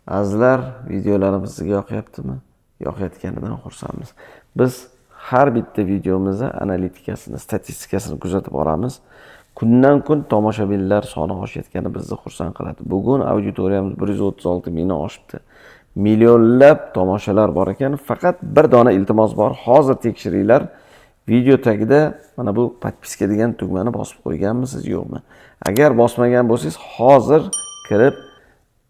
Azizlar, videolarimiz sizga yoqyaptimi? Yoqayotganidan xursandmiz. Biz har bitta videomizni analitikasini, statistikasini kuzatib boramiz. Kundan kun tomoshabinlar soni oshayotgani bizni xursand qiladi. Bugun auditoriyamiz 136 mingni oshibdi. Millionlab tomoshalar bor ekan. Faqat bir dona iltimos bor. Hozir tekshiringlar. Video tagida mana bu podpiska degan tugmani bosib qo'yganmisiz, yo'qmi? Agar bosmagan bo'lsangiz, hozir kirib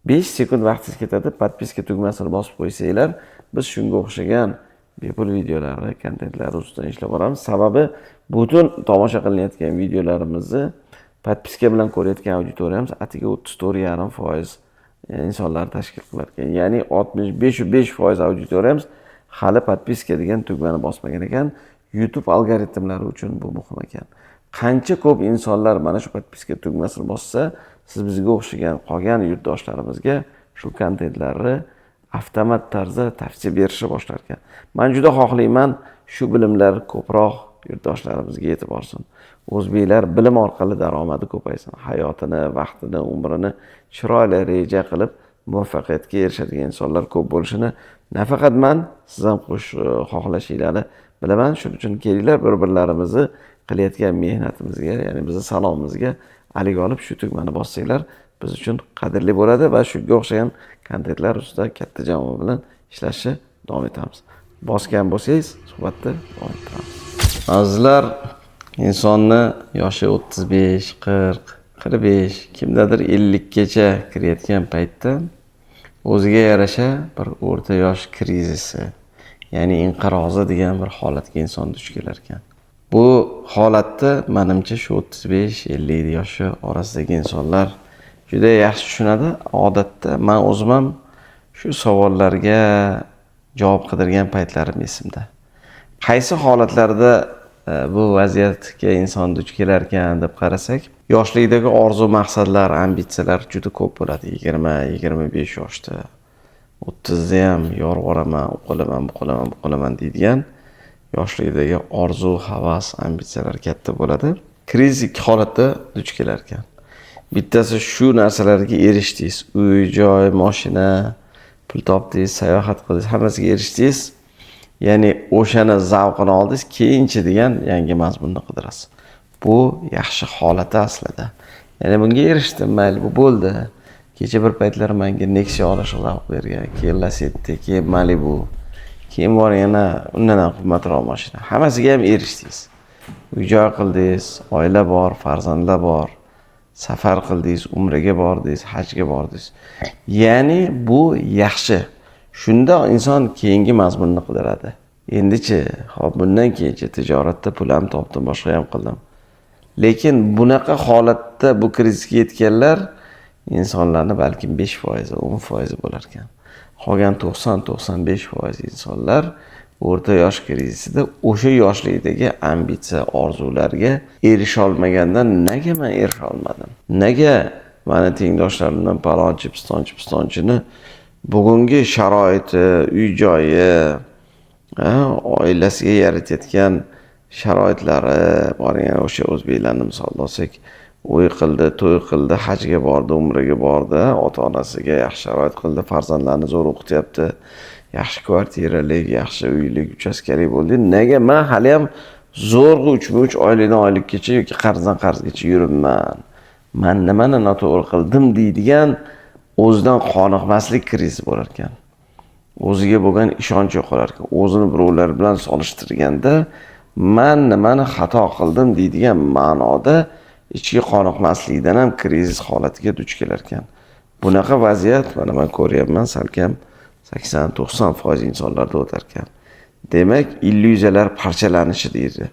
5 sekund vaqtingiz ketadi, podpiska tugmasini bosib qo'ysanglar, biz shunga o'xshagan bepul videolarni, kontentlarni ustidan ishlab boramiz. Sababi butun tomosha qilinayotgan videolarimizni podpiska bilan ko'rayotgan auditoriyamiz atiga 34,5% insonlar tashkil qilar ekan. Ya'ni 65% auditoriyamiz hali podpiska degan tugmani bosmagan ekan. YouTube algoritmlari uchun bu muhim ekan. Qancha ko'p insonlar mana shu podpiska tugmasini bossa, siz bizga o'xshagan qolgan yurtdoshlarimizga shu kontentlarni avtomat tarzda tavsiya berishni boshlar ekan. Men juda xohlayman shu bilimlar ko'proq yurtdoshlarimizga yetib borsin. O'zbeklar bilim orqali daromadi ko'paysin. Hayotini, vaqtini, umrini chiroyli reja qilib muvaffaqiyatga erishadigan insonlar ko'p bo'lishini nafaqat men, siz ham xohlashinglarni bilaman. Shuning uchun kelinglar bir-birlarimizni qilayotgan mehnatimizga, ya'ni bizning salomimizga alik olib shu tugmani bossanglar biz uchun qadrli bo'ladi va shunga o'xshagan kontentlar ustida katta jamoa bilan ishlashni davom etamiz. Bosgan bo'lsangiz, suhbatni davom ettiramiz. Azizlar, insonni yoshi 35, 40, 45, kimdadir 50 gacha kirayotgan paytda o'ziga yarasha bir o'rta yosh krizisi, ya'ni inqirozi degan bir holatga inson duch kelar ekan. Bu holatda menimcha shu 35-50 yoshi orasidagi insonlar juda yaxshi tushunadi. Odatda men o'zim ham shu savollarga javob qidirgan paytlarim esimda. Qaysi holatlarda bu vaziyatga inson duch kelar ekan deb qarasak, yoshlikdagi orzu, maqsadlar, ambitsiyalar juda ko'p bo'ladi. 20-25 yoshda, 30da ham yorvoraman, bu qilaman deydigan yoshlikdagi orzu, havas, ambitsiyalar katta bo'ladi. Kriz ikki holatda duch kelar ekan. Bittasi shu narsalarga erishdingiz, uy, joy, mashina, pul topdingiz, sayohat qildingiz, hammasiga erishdingiz. Ya'ni o'shani zavqini oldingiz, keyinchi degan yangi mazmunni qidirasiz. Bu yaxshi holati aslida. Ya'ni bunga erishdim, mayli, bu bo'ldi. Kecha bir paytlar menga Nexia olish zavq bergan, keyin Lacetti, keyin Malibu, keyin bor yana undan ham qimmatroq mashina. Hammasiga ham erishdingiz. Uy-joy qildingiz, oila bor, farzandlar bor. Safar qildingiz, umraga bordingiz, hajga bordingiz. Ya'ni bu yaxshi. Shunda inson keyingi mazmunni qidiradi. Endichi, hop bundan keyinchi tijoratda pul ham topdim, boshqa ham qildim. Lekin bunaqa holatda bu krizga yetganlar insonlarning balkim 5%, 10% bo'lar ekan. Qolgan 90-95% insonlar o'rta yosh krizisida o'sha yoshlikdagi ambitsiya, orzularga erisha olmagandan nega men erisha olmadim? Nega meni tengdoshlarimdan palonchi-pistonchini bugungi sharoiti, uy-joyi, oilasiga yaratayotgan sharoitlari bor, yana o'sha o'zbeklarni misol olsak, uy qildi, to'y qildi, hajga bordi, umraga bordi, ota-onasiga yaxshi sharoit qildi, farzandlarini zo'r o'qityapti, yaxshi kvartiralik, yaxshi uylik, uchastkalik bo'ldi. Nega men hali ham zo'rg'a 3 oylikdan oylikgacha yoki qarzdan qarzgacha yuribman? Men nimani noto'g'ri qildim deydigan o'zidan qoniqmaslik krizi bo'lar ekan. O'ziga bo'lgan ishonch yo'qolar ekan. O'zini birovlar bilan solishtirganda men nimani xato qildim deydigan ma'noda ichki qoniqmaslikdan ham krizis holatiga duch kelar ekan. Bunaqa vaziyat mana men ko'ryapman, salkam 80-90% insonlarda o'tar ekan. Demak, illyuziyalar parchalanishi deydi.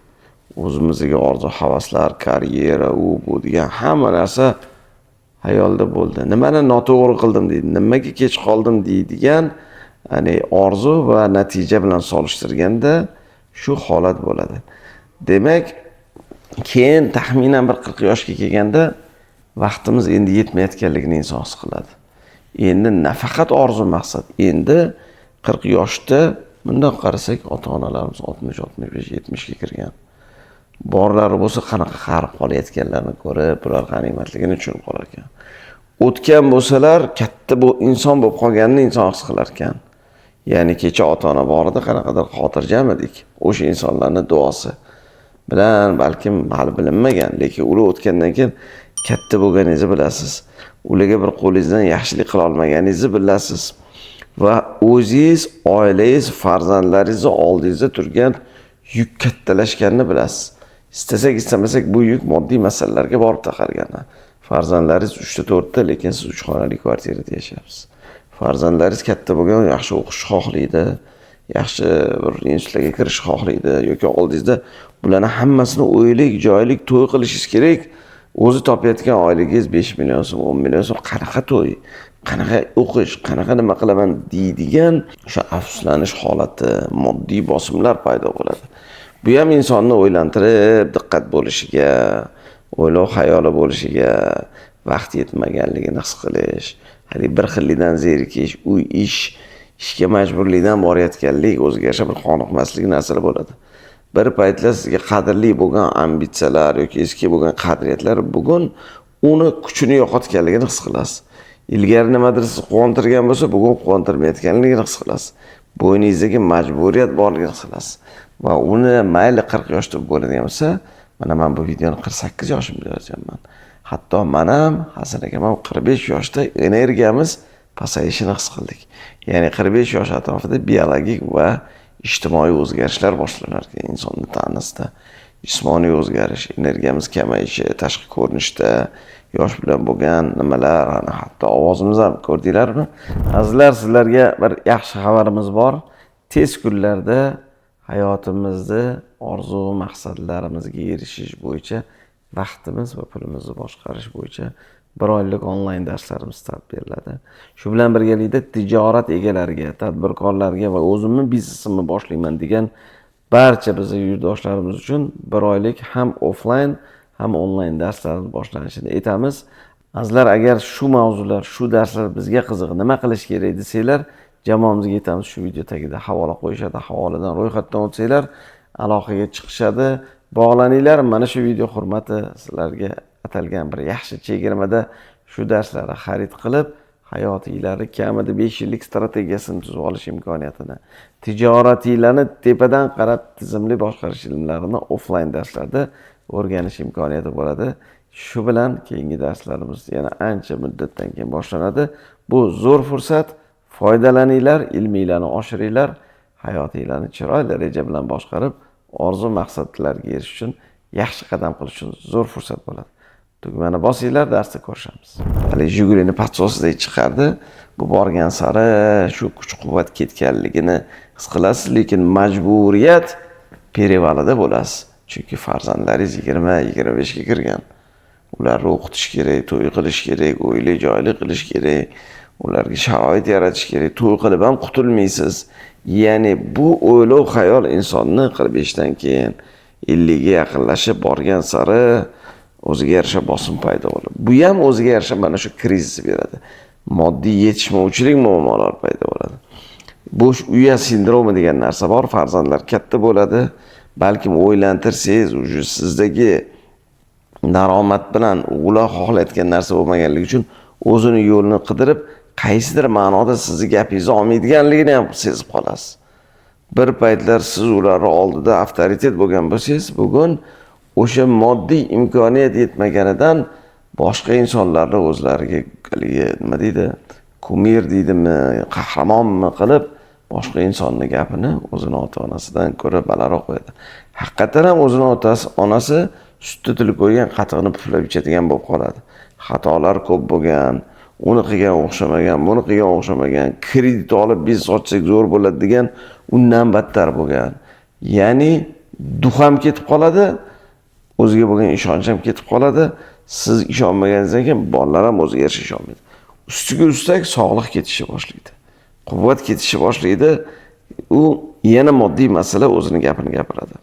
O'zimizga orzu, havaslar, karyera, u bu degan hamma narsa hayolda bo'ldi. Nimani noto'g'ri qildim deydi, nimaga kech qoldim deydigan, ya'ni orzu va natija bilan solishtirganda shu holat bo'ladi. Demak, keyin taxminan bir 40 yoshga kelganda vaqtimiz endi yetmayotganligini inson his qiladi. Endi nafaqat orzu, maqsad, endi 40 yoshda bundan qarasak, ota-onalarimiz 60, 65, 70 ga kirgan. Borlari bo'lsa qanaqa qarib qolayotganlarini ko'rib, bular g'animatligini tushunib qolar ekan. o'tgan bo'lsalar, katta bu inson bo'lib qolganini inson his qilar ekan. Ya'ni kecha ota-ona bor edi, qanaqadir xotirjam edik. O'sha insonlarning duosi bilan balkim hali bilinmagan, lekin ular o'tgandan keyin katta bo'lganingizni bilasiz. Ularga bir qo'lingizdan yaxshilik qila olmaganingizni bilasiz. Va o'zingiz, oilangiz, farzandlaringizni oldingizda turgan yuk kattalashganini bilasiz. İstesak istamasak bu yuk moddiy masalalarga borib taqalgan. Farzandlaringiz 3 ta 4 ta, lekin siz 3 xonali kvartirada yashayapsiz. Farzandlaringiz katta bo'lgan, yaxshi o'qish xohlaydi, yaxshi bir institutlarga kirish xohlaydi yoki oldingizda bularning hammasini o'ylik, joylik to'y qilishingiz kerak. O'zi topayotgan oyligingiz 5 million so'm, 10 million so'm, qanaqa to'y, qanaqa o'qish, qanaqa nima qilaman deydigan o'sha afsuslanish holati, moddiy bosimlar paydo bo'ladi. Bu ham insonni o'ylantirib, diqqat bo'lishiga, o'ylov xayoli bo'lishiga, vaqt yetmaganligini his qilish, hali bir xillikdan zerikish, ishga majburlikdan borayotganlik, o'ziga yarasha bir qoniqmaslik narsalar bo'ladi. Bir paytlar sizga qadrli bo'lgan ambitsiyalar yoki eski bo'lgan qadriyatlar bugun uni kuchini yo'qotganligini his qilasiz. Ilgari nimadir sizni quvontirgan bo'lsa, bugun quvontirmayotganligini his qilasiz. Bo'yningizdagi majburiyat borligini his qilasiz. Va uni mayli 40 yoshda bo'ladigan bo'lsa, mana men bu videoni 48 yoshimda yozyapman. Hatto men ham Hasan akam ham 45 yoshda energiyamiz pasayishini his qildik. Ya'ni 45 yosh atrofida biologik va ijtimoiy o'zgarishlar boshlanar ekan insonning tanasida. Jismoniy o'zgarish, energiyamiz kamayishi, tashqi ko'rinishda, yosh bilan bo'lgan nimalar, hatto ovozimiz ham ko'rdinglarmi? Azizlar, sizlarga bir yaxshi xabarimiz bor. Tez kunlarda hayotimizni orzu maqsadlarimizga erishish bo'yicha vaqtimiz va pulimizni boshqarish bo'yicha 1 oylik onlayn darslarimiz start beriladi. Shu bilan birgalikda tijorat egalariga, tadbirkorlarga va o'zimni biznesimni boshlayman degan barcha bizning yurtdoshlarimiz uchun 1 oylik ham offlayn ham onlayn darslarimiz boshlanishini aytamiz. Azizlar, agar shu mavzular, shu darslar bizga qiziq, nima qilish kerak desanglar, jamoamizga aytamiz, shu video tagida havola qo'yishadi, havoladan ro'yxatdan o'tsanglar, aloqaga chiqishadi, bog'laninglar. Mana shu video hurmati sizlarga atalgan bir yaxshi chegirmada shu darslarni xarid qilib, hayotingizlarni kamida 5 yillik strategiyasini tuzib olish imkoniyatini, tijoratinglarni tepadan qarab tizimli boshqarish ilmlarini offlayn darslarda o'rganish imkoniyati bo'ladi. Shu bilan keyingi darslarimiz yana ancha muddatdan keyin boshlanadi. Bu zo'r fursat. Foydalaninglar, ilminglarni oshiringlar, hayotinglarni chiroyli reja bilan boshqarib, orzu maqsadlarga erishish uchun yaxshi qadam qilish uchun zo'r fursat bo'ladi. Tugmani bosinglar, darsda ko'rishamiz. Hali Jigulini patsosiday chiqardi. Bu borgan sari shu kuch-quvvat ketganligini his qilasiz, lekin majburiyat perivalida bo'lasiz. Chunki farzandlaringiz 20-25 ga kirgan. Ularni o'qitish kerak, to'y qilish kerak, o'yli joyli qilish kerak. Ularga sharoit yaratish kerak. To'y qilib ham qutulmaysiz. Ya'ni bu o'ylov xayol insonni 45 dan keyin 50 ga yaqinlashib borgan sari o'ziga yarasha bosim paydo bo'ladi. Bu ham o'ziga yarasha mana shu krizis beradi. Moddiy yetishmovchilik muammolari paydo bo'ladi. Bo'sh uya sindromi degan narsa bor. Farzandlar katta bo'ladi. Balkim o'ylantirsangiz, sizdagi daromad bilan ular xohlayotgan narsa bo'lmaganligi uchun o'zini yo'lini qidirib, qaysidir ma'noda sizni gapingizni olmaydiganligini ham sezib qolasiz. Bir paytlar siz ularning oldida avtoritet bo'lgan bo'lsangiz, bugun o'sha moddiy imkoniyat yetmaganidan boshqa insonlarni o'zlariga nima deydi, kumir deydimi, qahramonmi qilib, boshqa insonning gapini o'zini ota-onasidan ko'ra balandroq qo'yadi. Haqiqatan ham o'zini onasi sutda tilib qo'ygan qatiqni puflab ichadigan bo'lib qoladi. Xatolar ko'p bo'lgan, uni qilgan o'xshamagan, buni qilgan o'xshamagan, kredit olib biz ochsak zo'r bo'ladi degan undan battar bo'lgan. Ya'ni duh ham ketib qoladi, o'ziga bo'lgan ishonch ham ketib qoladi. Siz ishonmaganingizdan keyin bolalar ham o'ziga yarasha ishonmaydi. Ustiga ustak sog'liq ketishi boshlaydi. Quvvat ketishi boshlaydi. U yana moddiy masala o'zining gapini gapiradi.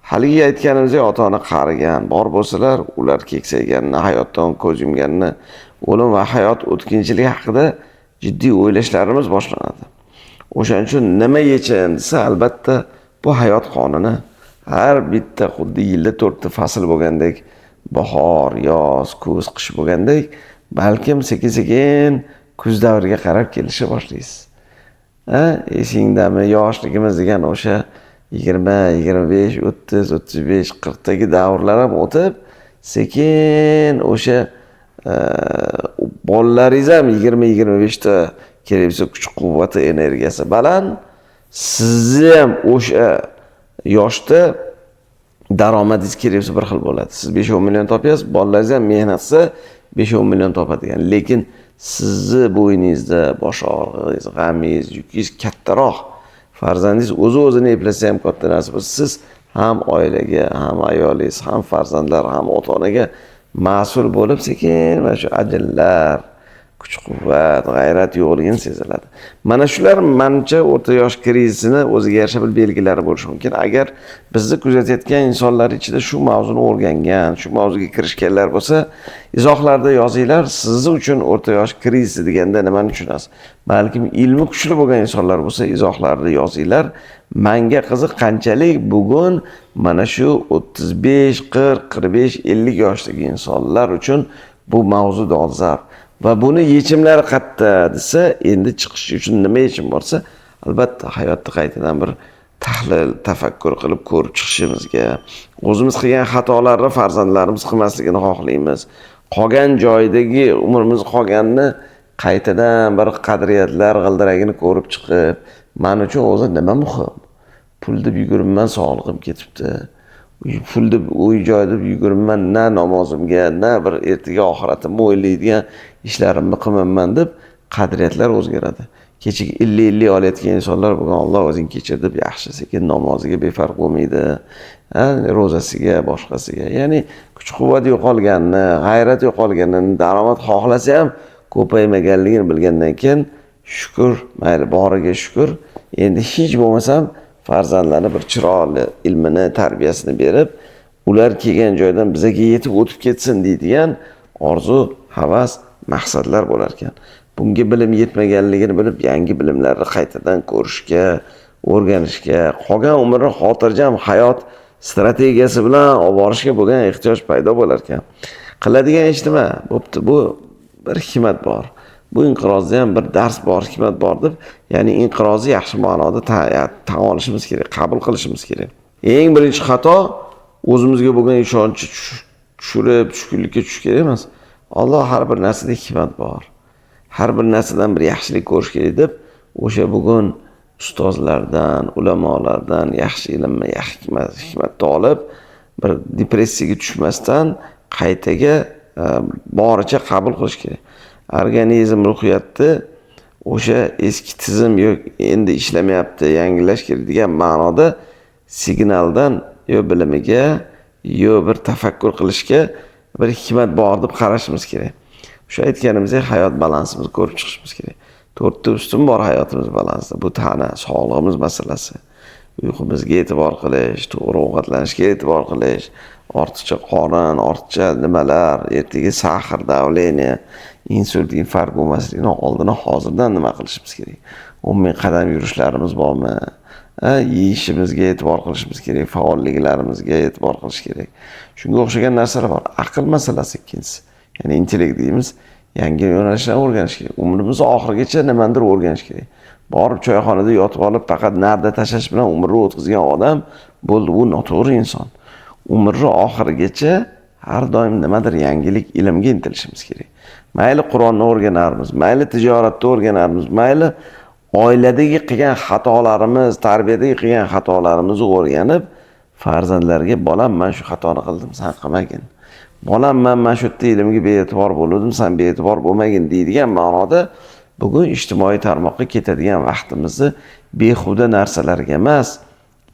Haligi aytganimizda ota-ona qarigan, bor bo'lsalar, ular keksayganini, hayotdan ko'z yumganini, o'lim va hayot o'tkinchiligi haqida jiddiy o'ylashlarimiz boshlanadi. O'shaning uchun nima yechim desa, albatta bu hayot qonuni. Har bitta xuddi yilda 4 ta fasl bo'lgandek, bahor, yoz, kuz, qish bo'lgandek, balkim sekin-sekin kuz davriga qarab kelisha boshlaysiz. Esingdami, yoshligimiz degan o'sha 20, 25, 30, 35, 40 dagi davrlar ham o'tib, sekin o'sha bolalaringiz ham 20-25 ta kelibsa kuch-quvvati, energiyasi baland, sizni ham o'sha yoshda daromadingiz kelibsa bir xil bo'ladi. Siz 5-10 million topasiz, bolalaringiz ham mehnat qilsa 5-10 million topadigan. Lekin sizni bo'yningizda bosh og'rig'ingiz, g'amingiz, yukingiz kattaroq. Farzandingiz o'zini eplasa ham katta narsa bo'lsa, siz ham oilaga, ham ayolingiz, ham farzandlar, ham ota-onaga mas'ul bo'lib, sekin mana shu ajinlar, kuch-quvvat, g'ayrat yo'qligini seziladi. Mana shular menimcha o'rta yosh krizisini o'ziga yarasha bir belgilari bo'lishi mumkin. Agar bizni kuzatayotgan insonlar ichida shu mavzuni o'rgangan, shu mavzuga kirishganlar bo'lsa, izohlarda yozinglar, sizni uchun o'rta yosh krizisi deganda nimani tushunasiz? Balkim ilmi kuchli bo'lgan insonlar bo'lsa, izohlarda yozinglar. Menga qiziq, qanchalik bugun mana shu 35, 40, 45, 50 yoshdagi insonlar uchun bu mavzu dolzarb. Va buni yechimlari qayerda desa, endi chiqish uchun nima yechim bo'lsa, albatta hayotni qaytadan bir tahlil, tafakkur qilib ko'rib chiqishimizga, o'zimiz qilgan xatolarni farzandlarimiz qilmasligini xohlaymiz. Qolgan joydagi umrimiz qolganini qaytadan bir qadriyatlar g'ildiragini ko'rib chiqib, men uchun o'zi nima muhim? Pul deb yuguribman, sog'lig'im ketibdi. Pul deb uy joy deb yuguribman, na namozimga, na bir ertaga oxiratimni o'ylaydigan ishlarimni qilmayman deb qadriyatlar o'zgaradi. Kechagi 50-50 olayotgan insonlar bugun Alloh o'zing kechir deb yaxshi sekin namoziga befarq bo'lmaydi. Ro'zasiga, boshqasiga. Ya'ni kuch-quvvat yo'qolganini, g'ayrat yo'qolganini, daromad xohlasa ham ko'paymaganligini bilgandan keyin shukr, mayli boriga shukr. Endi hech bo'lmasam farzandlarni bir chiroyli ilmini, tarbiyasini berib, ular kelgan joydan bizga yetib o'tib ketsin deydigan orzu, havas, maqsadlar bo'lar ekan. Bunga bilim yetmaganligini bilib, yangi bilimlarni qaytadan ko'rishga, o'rganishga, qolgan umrni xotirjam hayot strategiyasi bilan olib borishga bo'lgan ehtiyoj paydo bo'lar ekan. Qiladigan ish nima? Bo'pti, bu bir hikmat bor. Bu inqirozda ham bir dars bor, hikmat bor deb, ya'ni inqirozni yaxshi ma'noda tan olishimiz kerak, qabul qilishimiz kerak. Eng birinchi xato o'zimizga bo'lgan ishonchni tushirib, tushkunlikka tushish kerak emas. Alloh har bir narsada hikmat bor. Har bir narsadan bir yaxshilik ko'rish kerak deb, o'sha bugun ustozlardan, ulamolardan yaxshi ilmni, yaxshi hikmatni olib, bir depressiyaga tushmasdan qaytaga boricha qabul qilish kerak. Organizm ruhiyatni o'sha eski tizim yo'q, endi ishlamayapti, yangilash kerak degan ma'noda signaldan yo bilimiga, yo bir tafakkur qilishga bir hikmat bor deb qarashimiz kerak. O'sha aytganimizdek hayot balansimizni ko'rib chiqishimiz kerak. 4 ta ustun bor hayotimiz balansida. Bu tana, sog'lig'imiz masalasi. Uyqumizga e'tibor qilish, to'g'ri ovqatlanishga e'tibor qilish, ortiqcha qorin, ortiqcha nimalar, ertaga sahr, davleniya, insult, infarkt bo'lmasligini oldini hozirdan nima qilishimiz kerak? 10 ming qadam yurishlarimiz bormi? Yeyishimizga e'tibor qilishimiz kerak, faolliklarimizga e'tibor qilish kerak. Shunga o'xshagan narsalar bor. Aql masalasi ikkinchisi. Ya'ni intellekt deymiz, yangi yo'nalishlarni o'rganish kerak. Umrimiz oxirigacha nimadir o'rganish kerak. Borib choyxonada yotib olib faqat narda tashlash bilan umrini o'tkazgan odam bo'ldi, bu noto'g'ri inson. Umri oxirigacha har doim nimadir yangilik, ilmga intilishimiz kerak. Mayli Qur'onni o'rganarmiz, mayli tijoratni o'rganarmiz, mayli oiladagi qilgan xatolarimiz, tarbiyadagi qilgan xatolarimizni o'rganib, farzandlarga bolam men shu xatoni qildim, sen qilmagin. Bolam men shu yerda ilmga bee'tibor bo'ldim, sen bee'tibor bo'lmagin deydigan ma'noda bugun ijtimoiy tarmoqqa ketadigan vaqtimizni behuda narsalarga emas,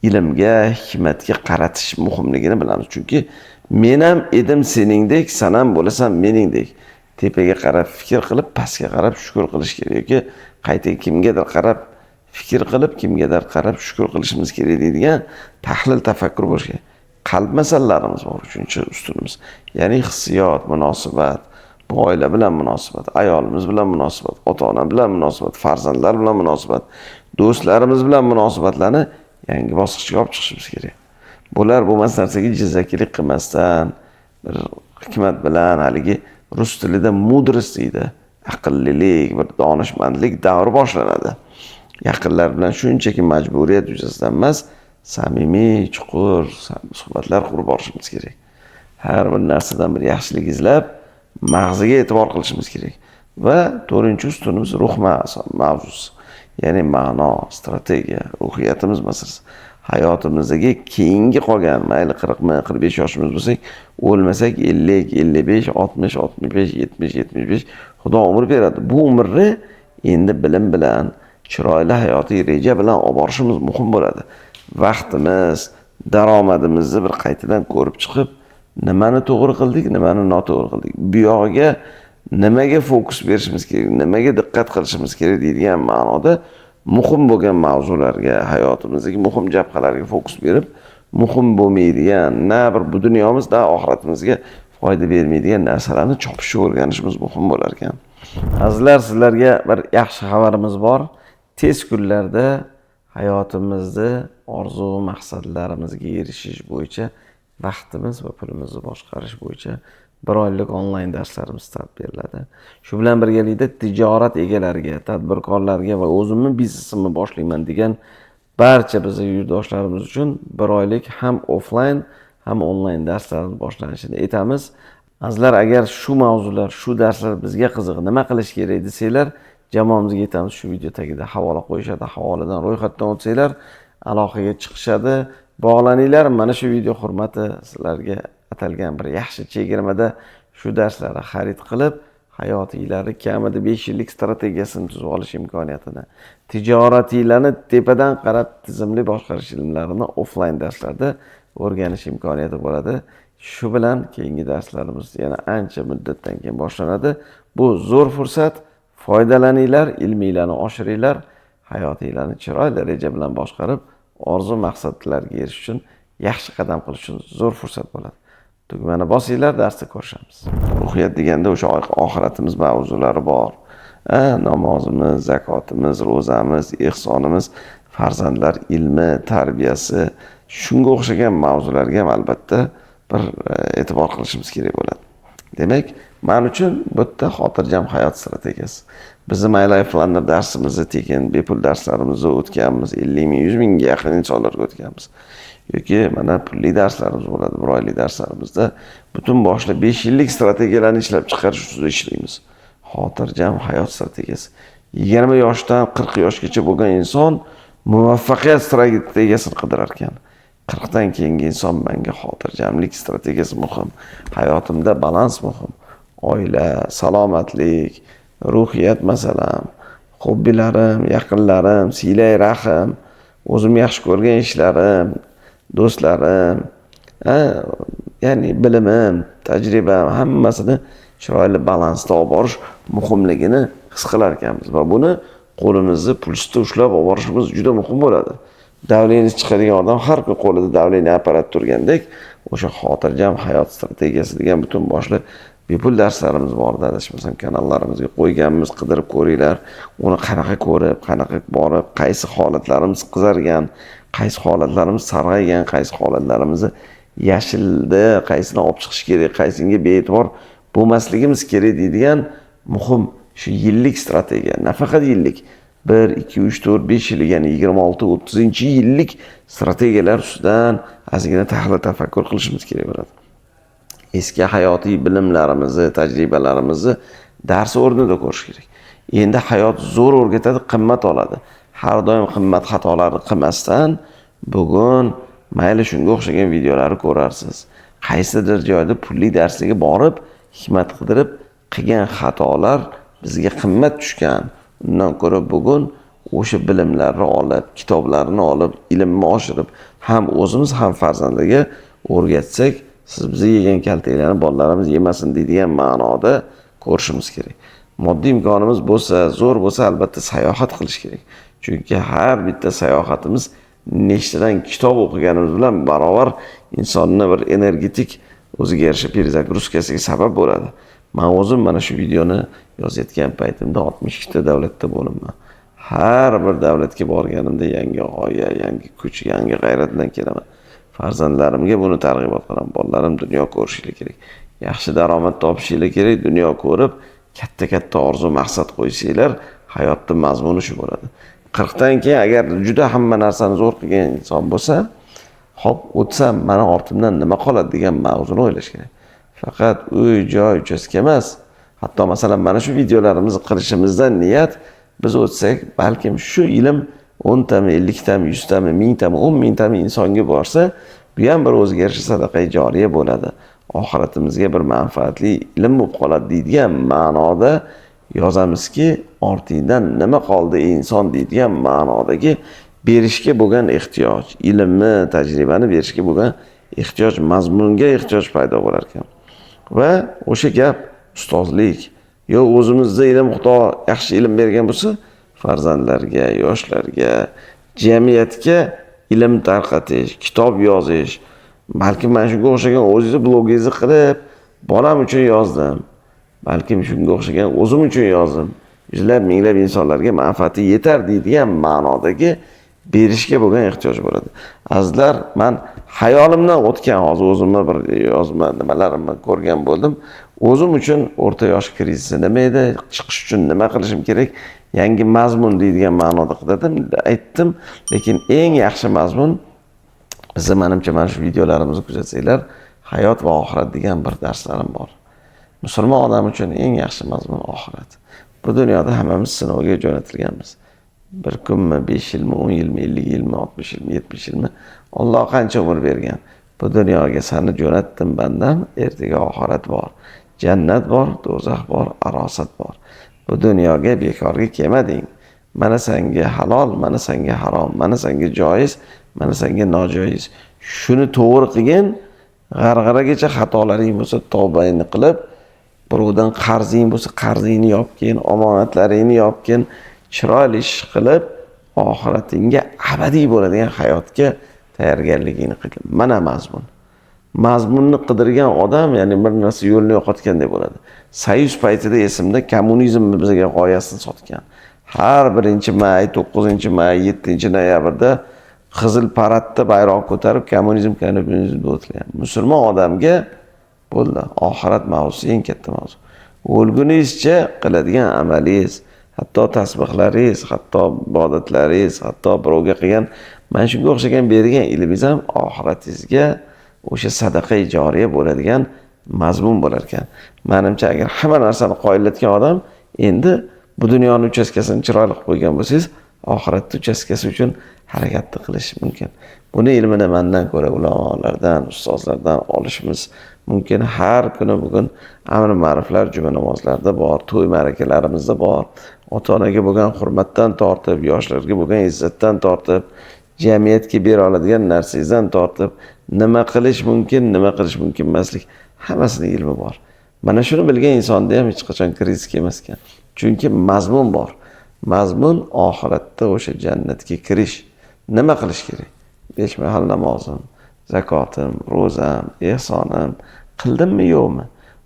ilmga, hikmatga qaratish muhimligini bilamiz. Chunki men ham edim seningdek, sen ham bo'lasan meningdek. Tepaga qarab fikr qilib, pastga qarab shukr qilish kerak yoki qayta kimgadir qarab fikr qilib, kimgadir qarab shukr qilishimiz kerak deydigan tahlil, tafakkur bo'lish kerak. Qalb masalalarimiz bor, uchinchi ustunimiz. Ya'ni hissiyot, munosabat, bu oila bilan munosabat, ayolimiz bilan munosabat, ota-ona bilan munosabat, farzandlar bilan munosabat, do'stlarimiz bilan munosabatlarni yangi bosqichga olib chiqishimiz kerak. Bular bo'lmas narsaga jizzakilik qilmasdan, bir hikmat bilan haligi Rus tilida mudrost deydi. Aqllilik, bir donishmandlik davri boshlanadi. Yaqinlar bilan shunchaki majburiyat yuzasidan emas, samimiy, chuqur suhbatlar qurib borishimiz kerak. Har bir narsadan bir yaxshilik izlab, mag'ziga e'tibor qilishimiz kerak. Va 4-ustunimiz ruh mavzusi. Ya'ni ma'no, strategiya, ruhiyatimiz masalasi. Hayotimizdagi keyingi qolgan, mayli 40-45 yoshimiz bo'lsak, o'lmasak 50, 55, 60, 65, 70, 75 Xudo umr beradi. Bu umrni endi bilim bilan, chiroyli hayotiy reja bilan olib borishimiz muhim bo'ladi. Vaqtimiz, daromadimizni bir qaytadan ko'rib chiqib, nimani to'g'ri qildik, nimani noto'g'ri qildik. Bu yog'iga nimaga fokus berishimiz kerak, nimaga diqqat qilishimiz kerak deydigan ma'noda muhim bo'lgan mavzularga, hayotimizdagi muhim jabhalarga fokus berib, muhim bo'lmaydigan, na bir bu dunyomiz, na oxiratimizga foyda bermaydigan narsalarni chopishga o'rganishimiz muhim bo'lar ekan. Azizlar, sizlarga bir yaxshi xabarimiz bor. Tez kunlarda hayotimizni orzu maqsadlarimizga erishish bo'yicha vaqtimiz va pulimizni boshqarish bo'yicha 1 oylik onlayn darslarimiz start beriladi. Shu bilan birgalikda tijorat egalariga, tadbirkorlarga va o'zimni biznesimni boshlayman degan barcha bizning yurtdoshlarimiz uchun 1 oylik ham offlayn ham onlayn darslarimiz boshlanishini aytamiz. Azizlar, agar shu mavzular, shu darslar bizga qiziq, nima qilish kerak desanglar, jamoamizga aytamiz, shu video tagida havola qo'yishadi, havoladan ro'yxatdan o'tsanglar, aloqaga chiqishadi, bog'laninglar. Mana shu video hurmati sizlarga atalgan bir yaxshi chegirmada shu darslarni xarid qilib, hayotinglarni kamida 5 yillik strategiyasini tuzib olish imkoniyatini, tijoratinglarni tepadan qarab tizimli boshqarish ilmlarini offlayn darslarda o'rganish imkoniyati bo'ladi. Shu bilan keyingi darslarimiz yana ancha muddatdan keyin boshlanadi. Bu zo'r fursat. Foydalaninglar, ilminglarni oshiringlar, hayotinglarni chiroyli reja bilan boshqarib, orzu maqsadlarga erishish uchun yaxshi qadam qilish uchun zo'r fursat bo'ladi. Tugmani bosinglar, darsda ko'rishamiz. Ruhiyat deganda o'sha oxiratimiz mavzulari bor. Namozimiz, zakotimiz, ro'zamiz, ehsonimiz, farzandlar ilmi, tarbiyasi, shunga o'xshagan mavzularga ham albatta bir e'tibor qilishimiz kerak bo'ladi. Demak, men uchun bu yerda xotirjam hayot strategiyasi. Bizni My Life Planner darsimizni tekin bepul darslarimizni o'tganmiz, 50 ming, 100 mingga yaqin insonlarga o'tganmiz. Yoki mana pulli darslarimiz bo'ladi, 1 oylik darslarimizda butun boshli 5 yillik strategiyalarni ishlab chiqarish ustida ishlaymiz. Xotirjam hayot strategiyasi. 20 yoshdan 40 yoshgacha bo'lgan inson muvaffaqiyat strategiyasini qidirar ekan. 40 dan keyingi inson menga xotirjamlik strategiyasi muhim. Hayotimda balans muhim. Oila, salomatlik, ruhiyat masalam, hobbilarim, yaqinlarim, siylay rahim, o'zim yaxshi ko'rgan ishlarim, do'stlarim, ya'ni bilimim, tajribam, hammasini chiroyli balansda olib borish muhimligini his qilar ekanmiz va buni qo'limizni pulsda ushlab olib borishimiz juda muhim bo'ladi. Davlengiz chiqadigan odam har kun qo'lida davleniya apparat turgandek, o'sha xotirjam hayot strategiyasi degan butun boshli bepul darslarimiz bor. Adashmasam kanallarimizga qo'yganmiz, qidirib ko'ringlar. Uni qanaqa ko'rib, qanaqa borib, qaysi holatlarimiz qizargan, qaysi holatlarimiz sarg'aygan, qaysi holatlarimizni yashilda, qaysini olib chiqish kerak, qaysinga bee'tibor bo'lmasligimiz kerak deydigan muhim shu yillik strategiya. Nafaqat yillik, 1, 2, 3, 4, 5 yil, ya'ni 26-30 yillik strategiyalar ustidan ozgina tahlil tafakkur qilishimiz kerak bo'ladi. Eski hayotiy bilimlarimizni, tajribalarimizni dars o'rnida ko'rish kerak. Endi hayot zo'r o'rgatadi, qimmat oladi. Har doim qimmat xatolarni qilmasdan bugun mayli shunga o'xshagan videolarni ko'rarsiz. Qaysidir joyda pulli darsiga borib, hikmat qidirib qilgan xatolar bizga qimmat tushgan. Undan ko'ra bugun o'sha bilimlarni olib, kitoblarni olib, ilmni oshirib, ham o'zimiz ham farzandlarga o'rgatsak, siz bizni yegan kaltaklarni bolalarimiz yemasin deydigan ma'noda ko'rishimiz kerak. Moddiy imkonimiz bo'lsa, zo'r bo'lsa, albatta sayohat qilish kerak. Chunki har bitta sayohatimiz nechtadan kitob o'qiganimiz bilan barobar insonni bir energetik o'ziga yarasha perezagruzkasiga sabab bo'ladi. Men o'zim mana shu videoni yozayotgan paytimda 62 ta davlatda bo'libman. Har bir davlatga borganimda yangi g'oya, yangi kuch, yangi g'ayrat bilan kelaman. Farzandlarimga buni targ'ibot qilaman. Bolalarim dunyo ko'rishlari kerak. yaxshi daromad topishinglar kerak, dunyo ko'rib, katta orzu maqsad qo'ysanglar, hayotning mazmuni shu bo'ladi. 40 dan keyin agar juda hamma narsani zo'r qilgan inson bo'lsa, hop o'tsam mana ortimdan nima qoladi degan mavzuni o'ylash kerak. Faqat uy, joy, uchastka emas. Hatto masalan mana shu videolarimizni qilishimizdan niyat biz o'tsak, balkim shu ilm 10 tami, 50 tami, 100 tami, 1000 tami, 10 ming tami insonga borsa, bu ham bir o'ziga yarasha sadaqa joriya bo'ladi. Oxiratimizga bir manfaatli ilm bo'lib qoladi deydigan ma'noda yozamizki, ortingdan nima qoldi inson deydigan ma'nodagi berishga bo'lgan ehtiyoj, ilmni, tajribani berishga bo'lgan ehtiyoj, mazmunga ehtiyoj paydo bo'lar ekan. Va o'sha gap ustozlik, yo o'zimizda ilm Xudo yaxshi ilm bergan bo'lsa, farzandlarga, yoshlarga, jamiyatga ilm tarqatish, kitob yozish, balki mana shunga o'xshagan o'zingizni blogingizni qilib, bolam uchun yozdim. Balkim shunga o'xshagan o'zim uchun yozdim. Yuzlab, minglab insonlarga manfaati yetar deydigan ma'nodagi berishga bo'lgan ehtiyoj bo'ladi. Azizlar, men hayolimdan o'tgan hozir o'zimni bir yozma nimalarimni ko'rgan bo'ldim. O'zim uchun o'rta yosh krizisi nima edi, chiqish uchun nima qilishim kerak, yangi mazmun deydigan ma'noda qiladim, aytdim. Lekin eng yaxshi mazmun bizni menimcha mana shu videolarimizni kuzatsanglar, hayot va oxirat degan bir darslarim bor. Musulmon odam uchun eng yaxshi mazmun oxirat. Bu dunyoda hammamiz sinovga jo'natilganmiz. Bir kunmi, 5 yilmi, 10 yilmi, 50 yilmi, 60 yilmi, 70 yilmi, Alloh qancha umr bergan. Bu dunyoga seni jo'natdim bandam, ertaga oxirat bor. Jannat bor, do'zax bor, arosat bor. Bu dunyoga bekorga kelmading. Mana senga halol, mana senga harom, mana senga joiz, mana senga nojoiz. Shuni to'g'ri qilgin, g'arg'aragacha xatolaring bo'lsa tavbangni qilib, birovdan qarzing bo'lsa qarzingni yopgin, omonatlaringni yopgin, chiroyli ish qilib, oxiratingga abadiy bo'ladigan hayotga tayyorgarligingni qil. Mana mazmun. Mazmunni qidirgan odam, ya'ni bir narsa yo'lni yo'qotgandek bo'ladi. Soyuz paytida esimda kommunizm bizga g'oyasini sotgan. Har 1-may, 9-may, 7-noyabrda qizil paradda bayroq ko'tarib kommunizm o'tilgan. Musulmon odamga bo'ldi. Oxirat mavzusi eng katta mavzu. O'lguningizcha qiladigan amalingiz, hatto tasbihlaringiz, hatto ibodatlaringiz, hatto birovga qilgan mana shunga o'xshagan bergan ilmingiz ham oxiratingizga o'sha sadaqa joriya bo'ladigan mazmun bo'lar ekan. Menimcha agar hamma narsani qoyillatgan odam endi bu dunyoning uchastkasini chiroyli qilib qo'ygan bo'lsangiz, oxirat uchastkasi uchun harakatni qilish mumkin. Buni ilmini mendan ko'ra ulamolardan, ustozlardan olishimiz mumkin. Har kuni bugun amr ma'ruflar, juma namozlarida bor, to'y ma'rakalarimizda bor. Ota-onaga bo'lgan hurmatdan tortib, yoshlarga bo'lgan izzatdan tortib, jamiyatga bera oladigan narsangizdan tortib, nima qilish mumkin, nima qilish mumkin emaslik, hammasining ilmi bor. Mana shuni bilgan insonda ham hech qachon kriz kelmas ekan. Chunki mazmun bor. Mazmun oxiratda o'sha jannatga kirish. Nima qilish kerak? 5 mahal namozim, zakotim, ro'zam, ehsonim qildimmi yo'qmi?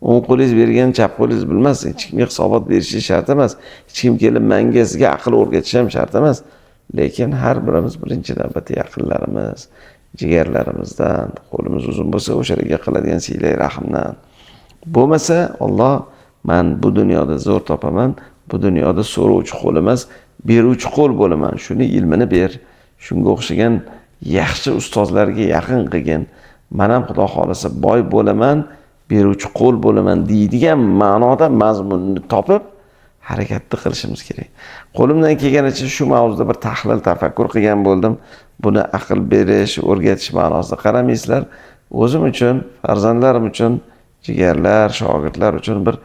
O'ng qo'lingiz bergan chap qo'lingiz bilmas, hech kimga hisobot berishi shart emas. Hech kim kelib menga sizga aql o'rgatishi ham shart emas. Lekin har birimiz birinchi navbatda yaqinlarimiz, jigarlarimizdan, qo'limiz uzun bo'lsa o'shalarga qiladigan siylay rahmdan. Bo'lmasa Alloh, men bu dunyoda zo'r topaman, bu dunyoda so'rovchi qo'l emas, beruvchi qo'l bo'laman. Shuni ilmini ber. Shunga o'xshagan yaxshi ustozlarga yaqin qilgin. Men ham Xudo xolasa boy bo'laman, beruvchi qo'l bo'laman deydigan ma'noda mazmunni topib harakatni qilishimiz kerak. Qo'limdan kelganicha shu mavzuda bir tahlil, tafakkur qilgan bo'ldim. Buni aql berish, o'rgatish ma'nosida qaramaysizlar. O'zim uchun, farzandlarim uchun, jigarlar, shogirdlar uchun bir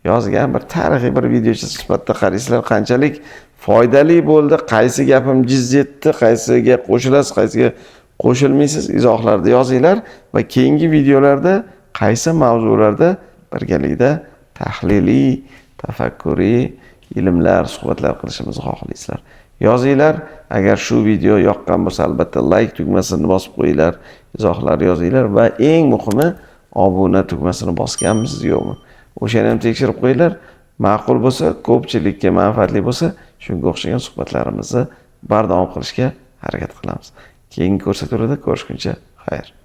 yozgan bir tarixiy bir videocha sifatida qaraysizlar, qanchalik foydali bo'ldi, qaysi gapim jiz etdi, qaysiga qo'shilasiz, qaysiga qo'shilmaysiz, izohlarda yozinglar va keyingi videolarda qaysi mavzularda birgalikda tahliliy, tafakkuriy ilmlar, suhbatlar qilishimizni xohlaysizlar. Yozinglar. Agar shu video yoqqan bo'lsa, albatta like tugmasini bosib qo'yinglar, izohlar yozinglar va eng muhimi obuna tugmasini bosganmisiz yo'qmi? O'shani ham tekshirib qo'yinglar. Ma'qul bo'lsa, ko'pchilikka manfaatli bo'lsa, shunga o'xshagan suhbatlarimizni bardavom qilishga harakat qilamiz. Keyingi ko'rsatuvlarda ko'rishguncha xayr.